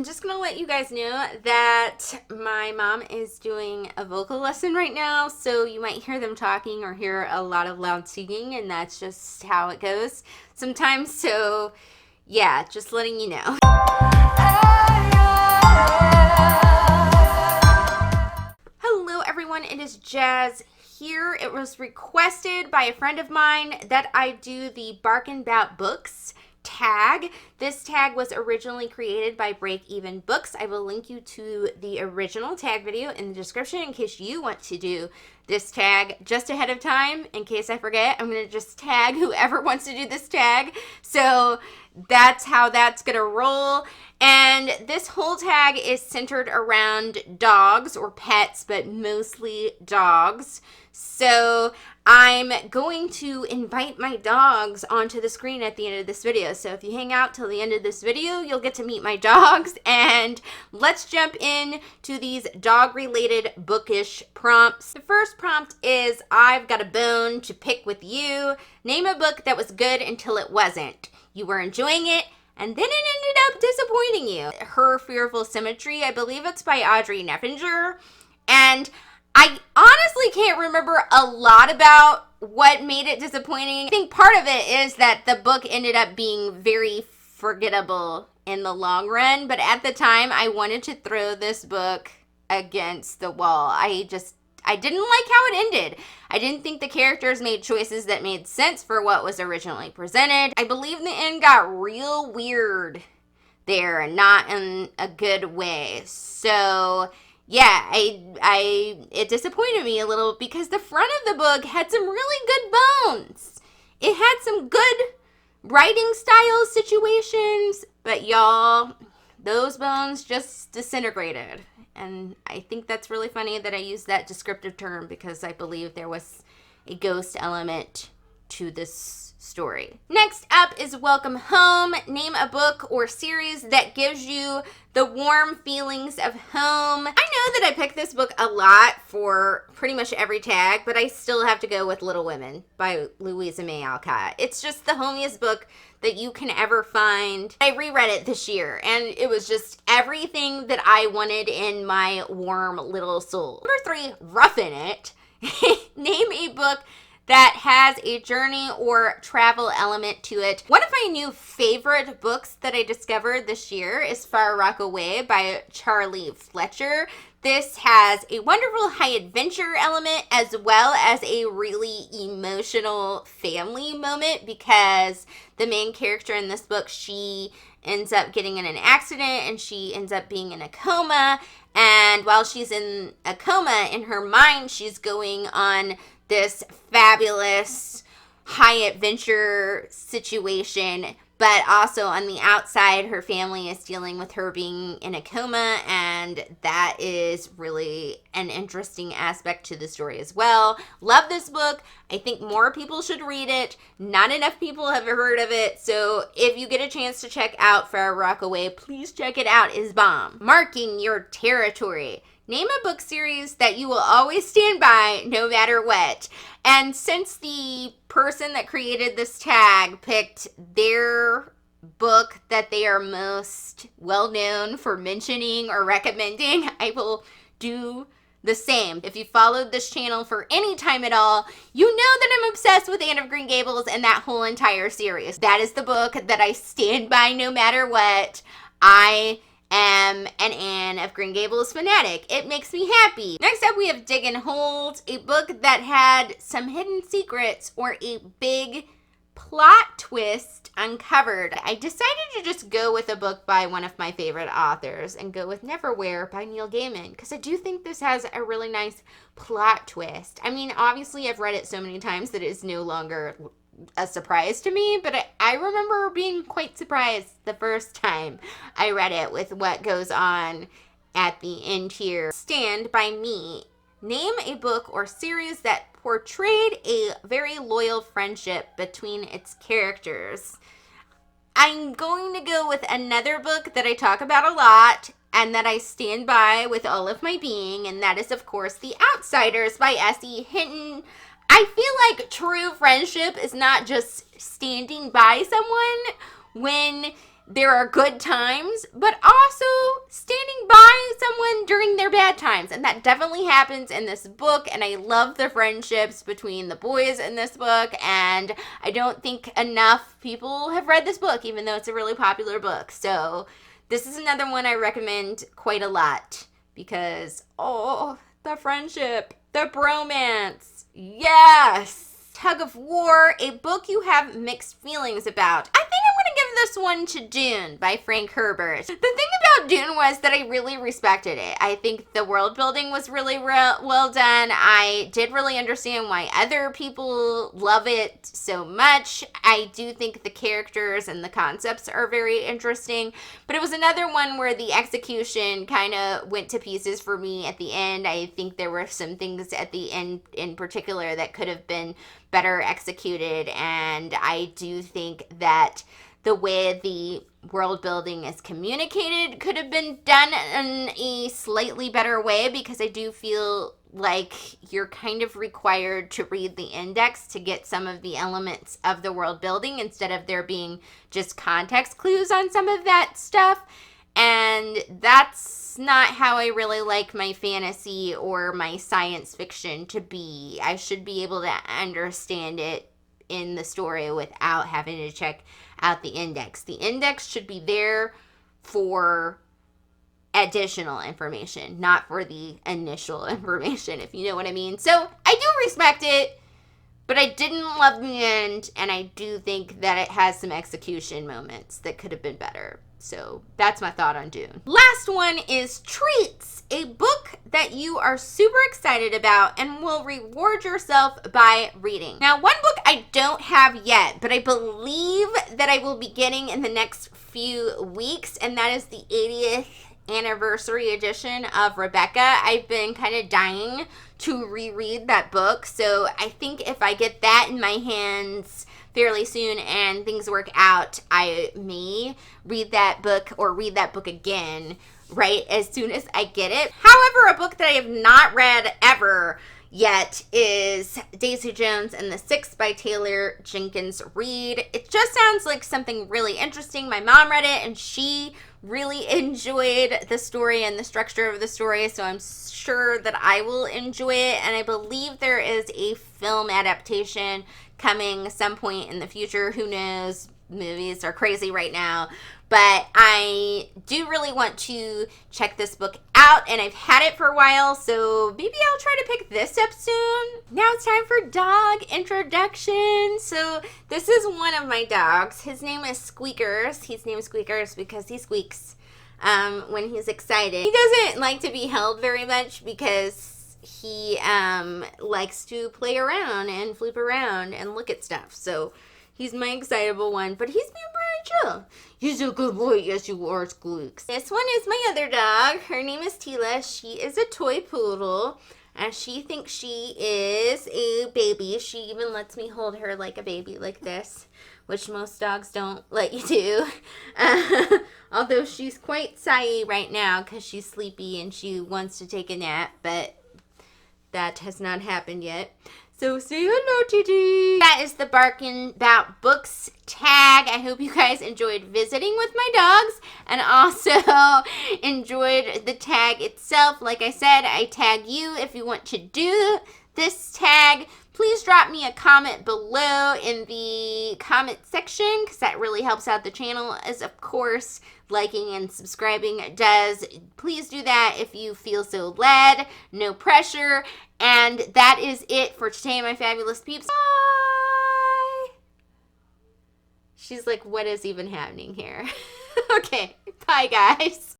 I'm just gonna let you guys know that my mom is doing a vocal lesson right now, so you might hear them talking or hear a lot of loud singing, and that's just how it goes sometimes. So yeah, just letting you know. Hello everyone, it is Jazz here. It was requested by a friend of mine that I do the Barkin' Bout Books tag. This tag was originally created by Break Even Books. I will link you to the original tag video in the description in case you want to do this tag just ahead of time. In case I forget, I'm going to just tag whoever wants to do this tag. So that's how that's going to roll. And this whole tag is centered around dogs or pets, but mostly dogs. So I'm going to invite my dogs onto the screen at the end of this video. So if you hang out till the end of this video, you'll get to meet my dogs. And let's jump in to these dog-related bookish prompts. The first prompt is, I've got a bone to pick with you. Name a book that was good until it wasn't. You were enjoying it, and then it ended up disappointing you. Her Fearful Symmetry, I believe it's by Audrey Neppinger. And I honestly can't remember a lot about what made it disappointing. I think part of it is that the book ended up being very forgettable in the long run. But at the time, I wanted to throw this book against the wall. I didn't like how it ended. I didn't think the characters made choices that made sense for what was originally presented. I believe the end got real weird there, and not in a good way. So yeah, it disappointed me a little because the front of the book had some really good bones. It had some good writing style situations, but y'all, those bones just disintegrated. And I think that's really funny that I used that descriptive term because I believe there was a ghost element to this story. Next up is Welcome Home. Name a book or series that gives you the warm feelings of home. I know that I picked this book a lot for pretty much every tag, but I still have to go with Little Women by Louisa May Alcott. It's just the homiest book that you can ever find. I reread it this year, and it was just everything that I wanted in my warm little soul. Number 3, Roughing It. Name a book that has a journey or travel element to it. One of my new favorite books that I discovered this year is Far Rockaway by Charlie Fletcher. This has a wonderful high adventure element as well as a really emotional family moment because the main character in this book, she ends up getting in an accident and she ends up being in a coma. And while she's in a coma, in her mind, she's going on this fabulous high adventure situation, but also on the outside, her family is dealing with her being in a coma, and that is really an interesting aspect to the story as well. Love this book. I think more people should read it. Not enough people have heard of it, so if you get a chance to check out Far Rockaway, please check it out. It's bomb. Marking Your Territory. Name a book series that you will always stand by no matter what. And since the person that created this tag picked their book that they are most well known for mentioning or recommending, I will do the same. If you followed this channel for any time at all, you know that I'm obsessed with Anne of Green Gables and that whole entire series. That is the book that I stand by no matter what. I am an Anne of Green Gables fanatic. It makes me happy. Next up, we have Diggin' Holes, a book that had some hidden secrets or a big plot twist uncovered. I decided to just go with a book by one of my favorite authors and go with Neverwhere by Neil Gaiman because I do think this has a really nice plot twist. I mean, obviously I've read it so many times that it is no longer a surprise to me, but I remember being quite surprised the first time I read it with what goes on at the end here. Stand By Me. Name a book or series that portrayed a very loyal friendship between its characters. I'm going to go with another book that I talk about a lot and that I stand by with all of my being, and that is, of course, The Outsiders by S.E. Hinton. I feel like true friendship is not just standing by someone when there are good times, but also standing by someone during their bad times. And that definitely happens in this book. And I love the friendships between the boys in this book. And I don't think enough people have read this book, even though it's a really popular book. So this is another one I recommend quite a lot because, oh, the friendship, the bromance, yes. Tug of War, a book you have mixed feelings about. I think I'm going to give this one to Dune by Frank Herbert. The thing about Dune was that I really respected it. I think the world building was really well done. I did really understand why other people love it so much. I do think the characters and the concepts are very interesting, but it was another one where the execution kind of went to pieces for me at the end. I think there were some things at the end in particular that could have been better executed, and I do think that the way the world building is communicated could have been done in a slightly better way, because I do feel like you're kind of required to read the index to get some of the elements of the world building instead of there being just context clues on some of that stuff. And that's not how I really like my fantasy or my science fiction to be. I should be able to understand it in the story without having to check out the index. The index should be there for additional information, not for the initial information, if you know what I mean. So I do respect it, but I didn't love the end, and I do think that it has some execution moments that could have been better. So that's my thought on Dune. Last one is Treats, a book that you are super excited about and will reward yourself by reading. Now, one book I don't have yet, but I believe that I will be getting in the next few weeks, and that is the 80th anniversary edition of Rebecca. I've been kind of dying to reread that book, so I think if I get that in my hands fairly soon and things work out, I may read that book or read that book again right as soon as I get it. However, a book that I have not read ever yet is Daisy Jones and the Six by Taylor Jenkins Reid. It just sounds like something really interesting. My mom read it and she really enjoyed the story and the structure of the story, so I'm sure that I will enjoy it. And I believe there is a film adaptation coming some point in the future. Who knows? Movies are crazy right now. But I do really want to check this book out, and I've had it for a while, so maybe I'll try to pick this up soon. Now it's time for dog introduction. So this is one of my dogs. His name is Squeakers. He's named Squeakers because he squeaks when he's excited. He doesn't like to be held very much because he likes to play around and flip around and look at stuff. So he's my excitable one, but he's been pretty chill. He's a good boy. Yes, you are, Squeaks. This one is my other dog. Her name is Tila. She is a toy poodle, and she thinks she is a baby. She even lets me hold her like a baby, like this, which most dogs don't let you do. Although she's quite sighy right now because she's sleepy and she wants to take a nap, but that has not happened yet. So say hello, Titi. That is the Barkin' Bout Books tag. I hope you guys enjoyed visiting with my dogs and also enjoyed the tag itself. Like I said, I tag you if you want to do this tag. Please drop me a comment below in the comment section because that really helps out the channel, as of course liking and subscribing does. Please do that if you feel so led. No pressure. And that is it for today, my fabulous peeps. Bye! She's like, what is even happening here? Okay, bye guys.